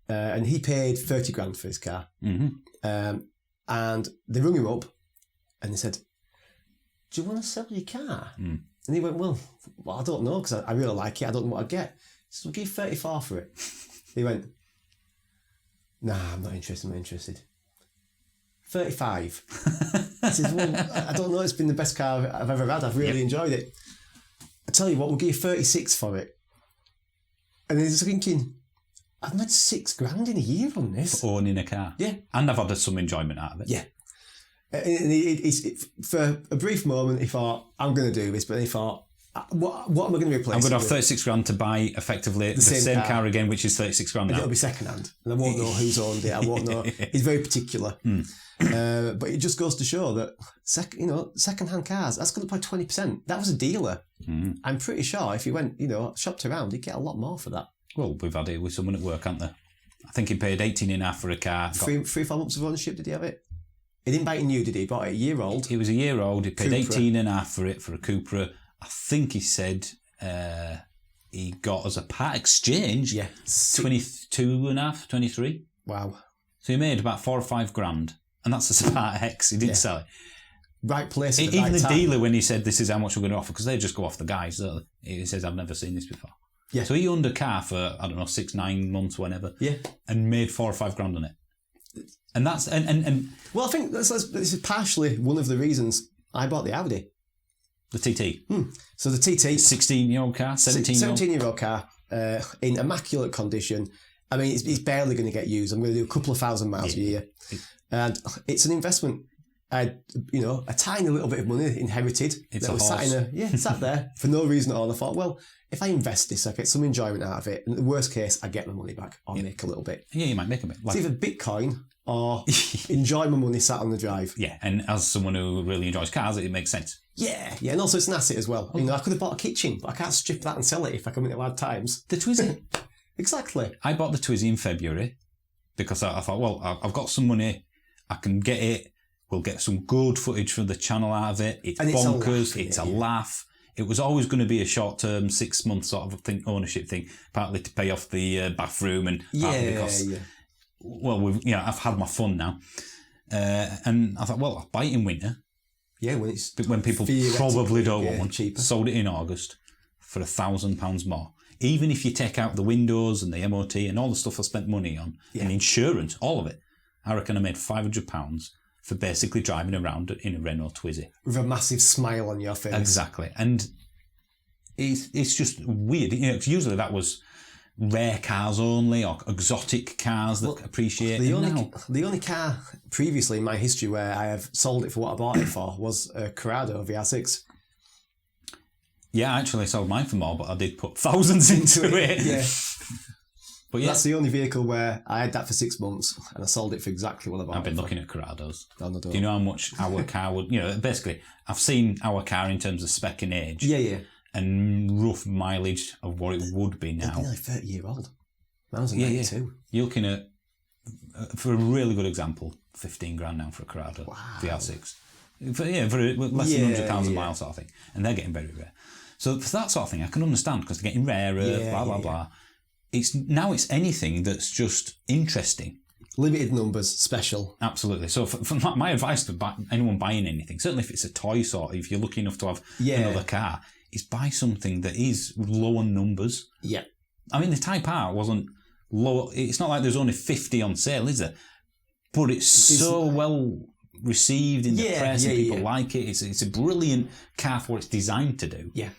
And he paid 30 grand for his car. Mm-hmm. And they rung him up and they said, do you want to sell your car? And he went, well, I don't know, because I really like it. I don't know what I'd get. He said, we'll give you 34 for it. He went, nah, I'm not interested. 35. I said, well, I don't know, it's been the best car I've ever had. I've really enjoyed it. I tell you what, we'll give you 36 for it. And he's thinking, I've made 6 grand in a year on this. For owning a car. Yeah. And I've had some enjoyment out of it. Yeah. And for a brief moment, he thought, I'm going to do this, but he thought, what am I going to replace? I'm going to have 36 grand to buy effectively the same car again, which is 36 grand now. It'll be second hand. And I won't know who's owned it. I won't know. He's very particular. But it just goes to show that second hand cars, that's going to pay 20%. That was a dealer. I'm pretty sure if he went, shopped around, he'd get a lot more for that. Well, we've had it with someone at work, haven't they? I think he paid 18.5 for a car. 3-4 months of ownership, did he have it? He didn't buy it new, did he? He bought it a year old. It was a year old. He paid 18.5 for it, for a Cupra. I think he said he got as a part exchange 22.5, 23. Wow. So he made about 4 or 5 grand. And that's a Part X. He didn't sell it. Right place at the Even right the time. dealer, when he said this is how much we're going to offer, because they just go off the guys, don't they? He says, I've never seen this before. Yeah. So he owned a car for, 6-9 months, whenever. Yeah. And made 4 or 5 grand on it. And that's... and well, I think this is partially one of the reasons I bought the Audi. The TT. So the TT... 16-year-old car, 17-year-old. 17-year-old car, in immaculate condition. I mean, it's barely going to get used. I'm going to do a couple of thousand miles a year. And it's an investment. I had, a tiny little bit of money inherited. It's that a was horse. sat there for no reason at all. I thought, well, if I invest this, I get some enjoyment out of it. And in the worst case, I get my money back or make a little bit. Yeah, you might make a bit. It's either Bitcoin or enjoy my money sat on the drive. Yeah, and as someone who really enjoys cars, it makes sense. Yeah, and also it's an asset as well. I could have bought a kitchen, but I can't strip that and sell it if I come into hard times. The Twizy. Exactly. I bought the Twizy in February because I thought, well, I've got some money, I can get it, we'll get some good footage for the channel out of it. It's bonkers, it's a laugh. It was always going to be a short-term, 6 month sort of ownership thing, partly to pay off the bathroom and partly because, well, I've had my fun now. And I thought, well, I'll buy it in winter. Yeah, when people probably don't want one. Cheaper. Sold it in August for £1,000 more. Even if you take out the windows and the MOT and all the stuff I spent money on and insurance, all of it, I reckon I made £500 for basically driving around in a Renault Twizy. With a massive smile on your face. Exactly. And it's just weird. Usually that was rare cars only or exotic cars that appreciate. The only car previously in my history where I have sold it for what I bought it for was a Corrado VR6. Yeah, I actually sold mine for more, but I did put thousands into it. Yeah. But yeah, that's the only vehicle where I had that for 6 months and I sold it for exactly what I bought it for. I've been looking at Corrados. Oh, no, do you know how much our car would... basically, I've seen our car in terms of spec and age. Yeah. And rough mileage of what it would be now. It'd be like 30-year-old. Mine was 92. Yeah. You're looking at, for a really good example, 15 grand now for a Corrado VR6. For less than 100,000 miles sort of thing. And they're getting very rare. So for that sort of thing, I can understand because they're getting rarer, blah. It's anything that's just interesting. Limited numbers, special. Absolutely. So for my advice to anyone buying anything, certainly if it's a toy sort, if you're lucky enough to have another car, is buy something that is low on numbers. Yeah. I mean, the Type R wasn't low. It's not like there's only 50 on sale, is there? But it's so well received in the press and people like it. It's a brilliant car for what it's designed to do. Yeah.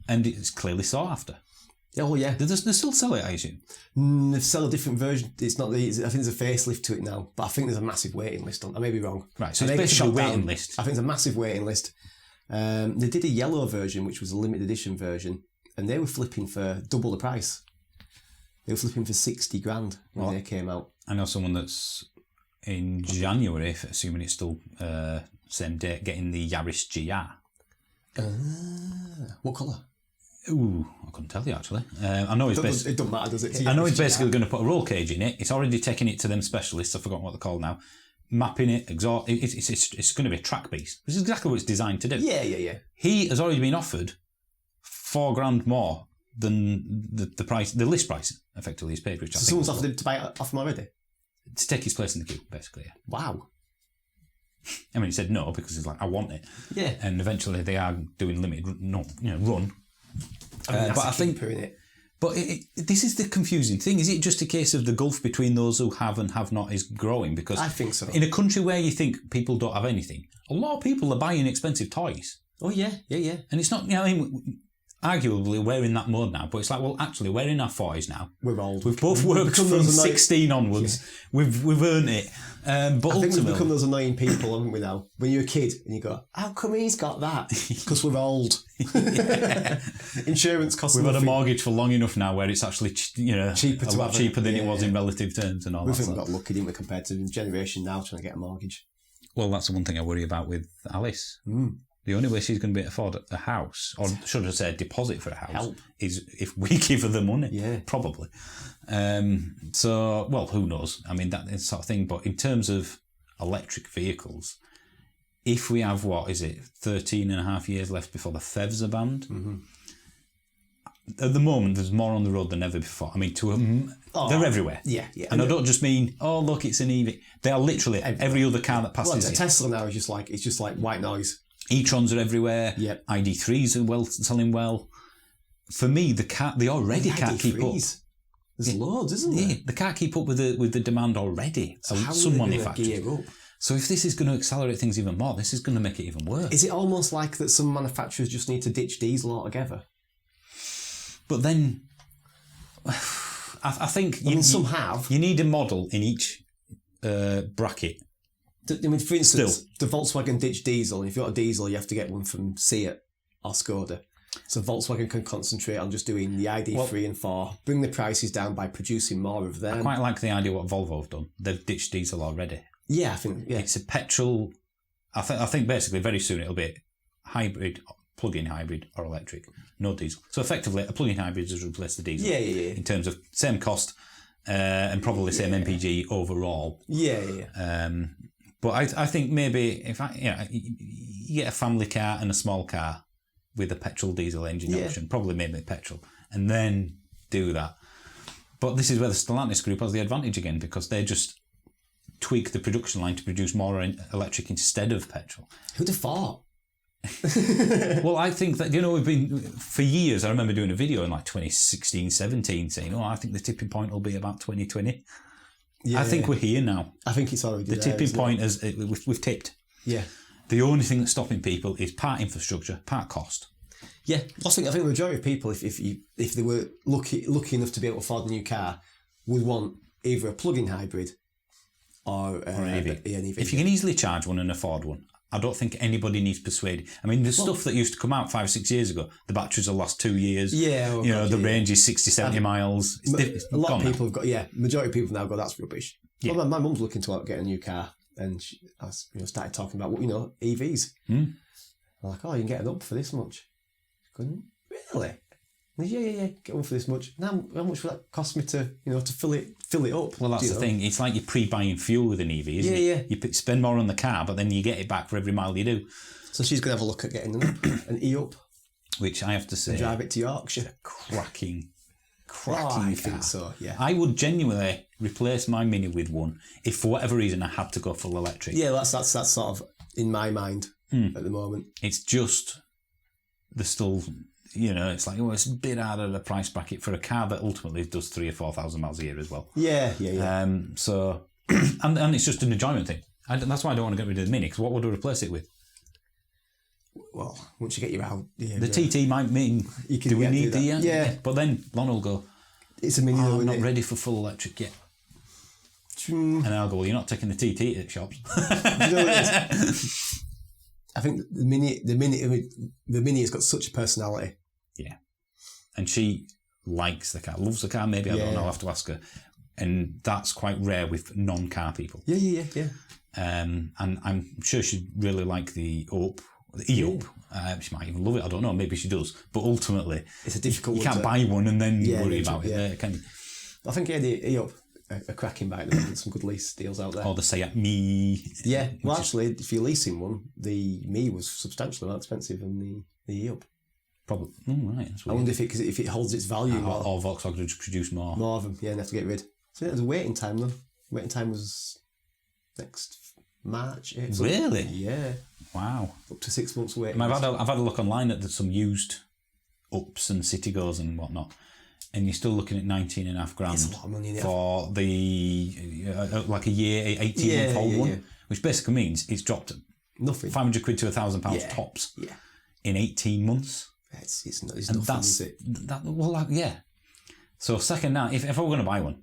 And it's clearly sought after. Oh, yeah. They still sell it, I assume? They sell a different version. It's not I think there's a facelift to it now, but I think there's a massive waiting list on. I may be wrong. Right, so it's basically a waiting list. I think there's a massive waiting list. They did a yellow version, which was a limited edition version, and they were flipping for double the price. They were flipping for 60 grand when they came out. I know someone that's in January, assuming it's still same date, getting the Yaris GR. What colour? Ooh, I couldn't tell you actually. I know it's it doesn't matter, does it? I know it's basically going to put a roll cage in it. It's already taking it to them specialists. I've forgotten what they're called now. Mapping it, exhaust. It's going to be a track beast. This is exactly what it's designed to do. Yeah. He has already been offered $4 grand more than the price, the list price. Effectively, he's paid. Which so someone's offered him to buy it off him already. To take his place in the queue, basically. Yeah. Wow. I mean, he said no because he's like, I want it. Yeah. And eventually, they are doing limited, run. But I think, this is the confusing thing. Is it just a case of the gulf between those who have and have not is growing? Because I think so. In a country where you think people don't have anything, a lot of people are buying expensive toys. Oh yeah. And it's not, I mean, arguably we're in that mode now. But it's like, well, actually, we're in our 40s now. We're old. We've both worked from 16 onwards. Yeah. We've earned it. But I think we've become those annoying people, haven't we now? When you're a kid and you go, how come he's got that? Because we're old. Insurance costs We've nothing. had a mortgage for long enough now where it's actually cheaper a lot cheaper than it was in relative terms and all that. We've got lucky, didn't we, compared to the generation now trying to get a mortgage. Well, that's the one thing I worry about with Alice. The only way she's going to be able to afford a house, or should I say a deposit for a house, is if we give her the money. Yeah. Probably. So, well, who knows? I mean, that sort of thing. But in terms of electric vehicles, if we have, 13 and a half years left before the FEVs are banned, at the moment, there's more on the road than ever before. I mean, they're everywhere. Yeah. And I don't just mean, look, it's an EV. They are literally every other car that passes. Well, Tesla now is just like white noise. E-trons are everywhere. Yep. ID3s are selling well. For me, they already can't keep up. There's loads, isn't there? Yeah, they can't keep up with the demand already. So how some manufacturers. Gear up? So if this is going to accelerate things even more, this is going to make it even worse. Is it almost like that some manufacturers just need to ditch diesel altogether? But then, I think some have. You need a model in each bracket. I mean, for instance, the Volkswagen ditch diesel. And if you've got a diesel, you have to get one from Seat or Skoda. So Volkswagen can concentrate on just doing the ID3 and 4, bring the prices down by producing more of them. I quite like the idea what Volvo have done. They've ditched diesel already. Yeah, I think it's a petrol. I think basically very soon it'll be hybrid, plug-in hybrid or electric, no diesel. So effectively, a plug-in hybrid has replaced the diesel. Yeah. In terms of same cost and probably same MPG overall. Yeah. But I think maybe if you get a family car and a small car with a petrol diesel engine option, probably maybe petrol, and then do that. But this is where the Stellantis group has the advantage again, because they just tweak the production line to produce more electric instead of petrol. Who'd have thought? Well, I think that, we've been, for years, I remember doing a video in like 2016, 17 saying, I think the tipping point will be about 2020. Yeah, I think we're here now. I think it's already the tipping point is we've tipped. Yeah. The only thing that's stopping people is part infrastructure, part cost. Yeah, I think the majority of people, if they were lucky enough to be able to afford a new car, would want either a plug-in hybrid or an EV. If you can easily charge one and afford one, I don't think anybody needs persuading. I mean, there's stuff that used to come out 5 or 6 years ago. The batteries will last 2 years. Yeah. The range is 60, 70 miles. A lot of people have got, majority of people now go, that's rubbish. Yeah. Well, my mum's looking to get a new car, and she started talking about, EVs. I'm like, oh, you can get it up for this much. Going, really? Yeah, get one for this much. Now, how much will that cost me to fill it up? Well, that's the thing. It's like you're pre-buying fuel with an EV, isn't it? Yeah. You spend more on the car, but then you get it back for every mile you do. So she's going to have a look at getting an E-Up. Which I have to say... And drive it to Yorkshire. Cracking I car. think so, yeah. I would genuinely replace my Mini with one if for whatever reason I had to go full electric. Yeah, that's sort of in my mind at the moment. It's just... There's still... it's like, it's a bit out of the price bracket for a car that ultimately does 3,000 or 4,000 miles a year as well. Yeah. So, and it's just an enjoyment thing. That's why I don't want to get rid of the Mini, because what would I replace it with? Well, once you get your out... Yeah, the TT might mean, do we need the... Yeah. But then Lon will go, it's a Mini though, I'm isn't not ready for full electric yet. And I'll go, well, you're not taking the TT at shops. Do you know what it is? I think the Mini has got such a personality. Yeah. And she likes the car, loves the car, maybe, I don't know, I'll have to ask her. And that's quite rare with non-car people. Yeah. And I'm sure she'd really like the E-Up. She might even love it, I don't know, maybe she does. But ultimately, it's a difficult you can't buy one and then worry about it. Yeah. Can you? I think the E-Up a cracking bike. There's some good lease deals out there. Or the Seat Me. Yeah, well, actually, if you're leasing one, the Me was substantially more expensive than the E-Up. Probably. Oh, right. That's weird. I wonder if it holds its value more. Or Volkswagen would produce more. More of them, yeah, and have to get rid. So there's a waiting time, though. Waiting time was next March. Really? Yeah. Wow. Up to 6 months waiting. I've had a look online at some used Ups and Citigos and whatnot. And you're still looking at 19.5 grand it's a lot of money, for the like a year, 18-month-old one, which basically means it's dropped nothing, £500 to £1,000 tops in 18 months. It's nothing, is it? So second now, if I were going to buy one,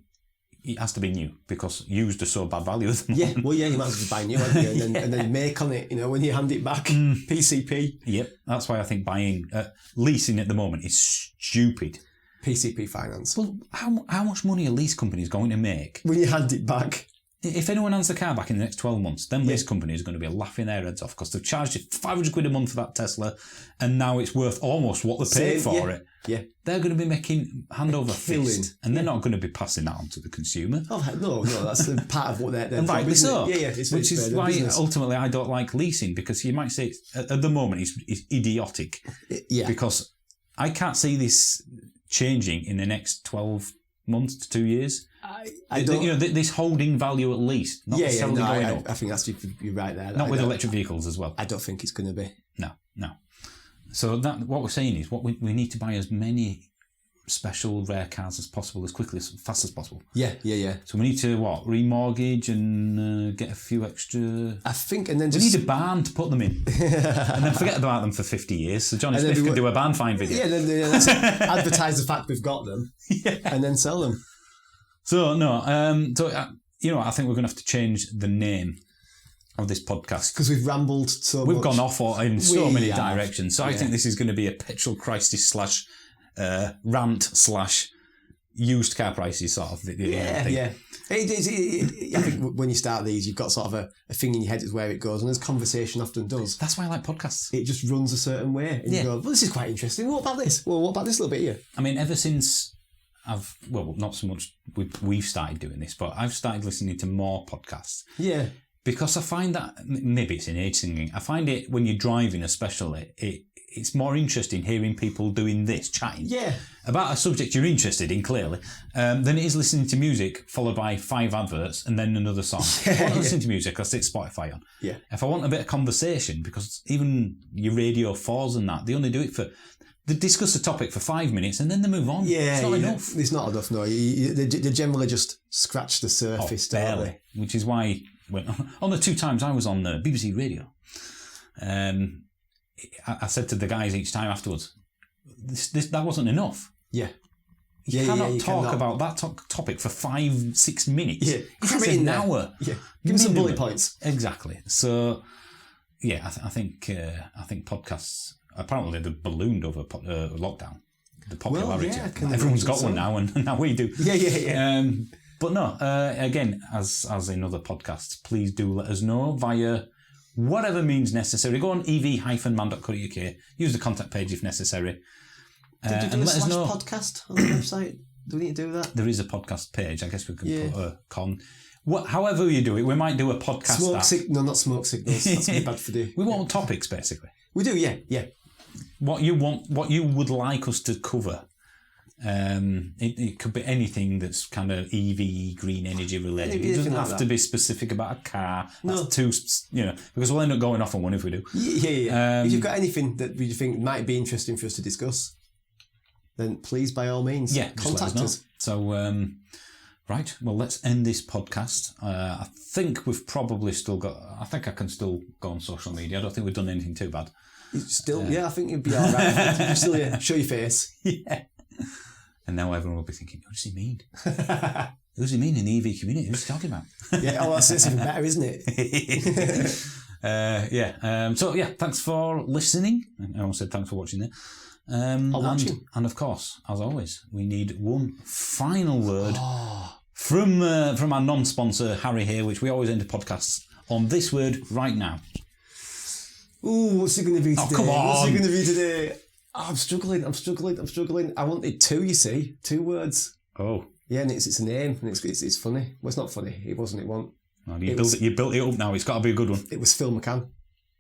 it has to be new because used are so bad value at the moment. Yeah, well, you might as well just buy new, and then make on it. When you hand it back, PCP. Yep, that's why I think leasing at the moment is stupid. PCP finance. Well, how much money are lease companies going to make when you hand it back? If anyone hands the car back in the next 12 months, then lease companies are going to be laughing their heads off because they've charged you £500 a month for that Tesla, and now it's worth almost what they paid for it. Yeah, they're going to be making hand over fist, and they're not going to be passing that on to the consumer. Oh no, that's part of what they're and rightly so. Yeah, which is why ultimately I don't like leasing, because you might say at the moment it's idiotic. Yeah, because I can't see this changing in the next 12 months to 2 years. I don't, this holding value at least, not necessarily going up. I think you're right there. Not with electric vehicles as well. I don't think it's going to be. No. So what we're saying is, we need to buy as many special rare cars as possible, as quickly, as fast as possible. Yeah. So we need to remortgage and get a few extra. I think, and then we need a barn to put them in, and then forget about them for 50 years. So Johnny Smith can do a barn find video. Yeah, then let's advertise the fact we've got them, and then sell them. So no, I think we're going to have to change the name of this podcast because we've rambled so much. We've gone off in so many directions. So I think this is going to be a petrol crisis / rant / used car prices sort of thing. Yeah. I think when you start these, you've got sort of a thing in your head is where it goes, and as conversation often does. That's why I like podcasts. It just runs a certain way, and you go, "Well, this is quite interesting. What about this? Well, what about this little bit here?" I mean, ever since not so much we've started doing this, but I've started listening to more podcasts. Yeah. Because I find that, maybe it's in age thinking, I find it when you're driving especially, it's more interesting hearing people doing this, chatting about a subject you're interested in, clearly, than it is listening to music followed by 5 adverts and then another song. If I want to listen to music, I stick Spotify on. Yeah. If I want a bit of conversation, because even your Radio 4s and that, they only do it they discuss a topic for 5 minutes and then they move on. Yeah, it's not enough. It's not enough, no. They generally just scratch the surface, barely. Which is why, on the 2 times I was on the BBC Radio, I said to the guys each time afterwards, that wasn't enough. Yeah. You cannot talk about that topic for 5-6 minutes. Yeah. This is an hour. Yeah. Give us some bullet points. Exactly. So, yeah, I think podcasts, apparently they've ballooned over lockdown. The popularity. Well, everyone's got one now, and now we do. Yeah. But no, again, as in other podcasts, please do let us know via whatever means necessary. Go on ev-man.co.uk, use the contact page if necessary. Did you do a / podcast on the website? Do we need to do that? There is a podcast page. I guess we could put a con. However you do it, we might do a podcast. Not smoke signals. That's going to be bad for the... We want topics, basically. We do, yeah. What you would like us to cover. It could be anything that's kind of EV, green energy related. It doesn't have to be specific about a car. No. That's too, because we'll end up going off on one if we do. Yeah. If you've got anything that you think might be interesting for us to discuss, then please, by all means, contact us. So, right, well, let's end this podcast. I think we've probably still got... I think I can still go on social media. I don't think we've done anything too bad. Still, I think you'd be all right. You still show your face. Yeah. And now everyone will be thinking, what does he mean? What does he mean in the EV community? Who's he talking about? That's even better, isn't it? So, thanks for listening. I almost said thanks for watching there. And of course, as always, we need one final word from our non-sponsor, Harry here, which we always end the podcasts on this word right now. Ooh, what's it going to be today? Oh, come on. What's it going to be today? Oh, I'm struggling. I wanted 2, you see. 2 words. Oh. Yeah, and it's a name, and it's funny. Well, it's not funny. It wasn't. It wasn't. You built it up now. It's got to be a good one. It was Phil McCann.